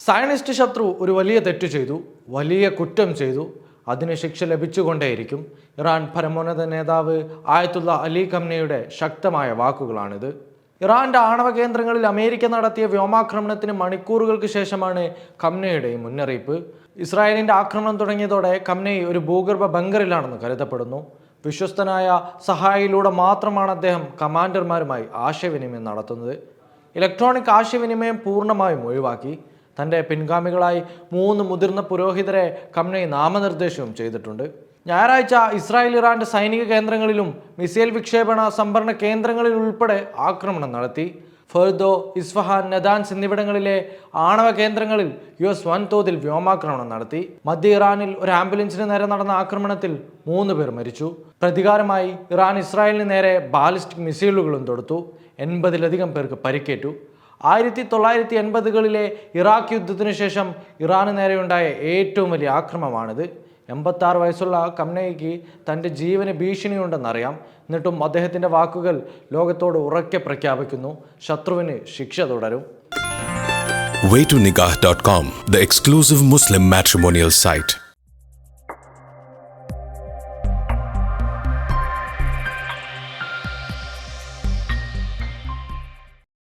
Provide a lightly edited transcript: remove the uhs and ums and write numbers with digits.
Zionist ശത്രു ഒരു വലിയ തെറ്റ് ചെയ്തു, വലിയ കുറ്റം ചെയ്തു, അതിന് ശിക്ഷ ലഭിച്ചുകൊണ്ടേയിരിക്കും. ഇറാൻ പരമോന്നത നേതാവ് ആയത്തുള്ള അലി ഖംനയുടെ ശക്തമായ വാക്കുകളാണിത്. ഇറാന്റെ ആണവ കേന്ദ്രങ്ങളിൽ അമേരിക്ക നടത്തിയ വ്യോമാക്രമണത്തിന് മണിക്കൂറുകൾക്ക് ശേഷമാണ് ഖംനയുടെ മുന്നറിയിപ്പ്. ഇസ്രായേലിന്റെ ആക്രമണം തുടങ്ങിയതോടെ ഖംനയി ഒരു ഭൂഗർഭ ബങ്കറിലാണെന്ന് കരുതപ്പെടുന്നു. വിശ്വസ്തനായ സഹായിയിലൂടെ മാത്രമാണ് അദ്ദേഹം കമാൻഡർമാരുമായി ആശയവിനിമയം നടത്തുന്നത്. ഇലക്ട്രോണിക് ആശയവിനിമയം പൂർണ്ണമായും ഒഴിവാക്കി. തൻ്റെ പിൻഗാമികളായി 3 മുതിർന്ന പുരോഹിതരെ ഖംനയി നാമനിർദ്ദേശവും ചെയ്തിട്ടുണ്ട്. ഞായറാഴ്ച ഇസ്രായേൽ ഇറാന്റെ സൈനിക കേന്ദ്രങ്ങളിലും മിസൈൽ വിക്ഷേപണ സംഭരണ കേന്ദ്രങ്ങളിൽ ഉൾപ്പെടെ ആക്രമണം നടത്തി. ഫെർദോ, ഇസ്ഫഹാൻ, നദാൻസ് എന്നിവിടങ്ങളിലെ ആണവ കേന്ദ്രങ്ങളിൽ US വൻതോതിൽ വ്യോമാക്രമണം നടത്തി. മധ്യ ഇറാനിൽ ഒരു ആംബുലൻസിന് നേരെ നടന്ന ആക്രമണത്തിൽ 3 പേർ മരിച്ചു. പ്രതികാരമായി ഇറാൻ ഇസ്രായേലിന് നേരെ ബാലിസ്റ്റിക് മിസൈലുകളും തൊടുത്തു. 80-ലധികം പേർക്ക് പരിക്കേറ്റു. 1980-കളിലെ ഇറാഖ് യുദ്ധത്തിനു ശേഷം ഇറാന് നേരെയുണ്ടായ ഏറ്റവും വലിയ ആക്രമണമാണിത്. 86 വയസ്സുള്ള ഖംനയിക്ക് തൻ്റെ ജീവന് ഭീഷണിയുണ്ടെന്നറിയാം. എന്നിട്ടും അദ്ദേഹത്തിൻ്റെ വാക്കുകൾ ലോകത്തോട് ഉറക്കെ പ്രഖ്യാപിക്കുന്നു: ശത്രുവിന് ശിക്ഷ തുടരും. Waytonikah.com, the exclusive Muslim matrimonial site.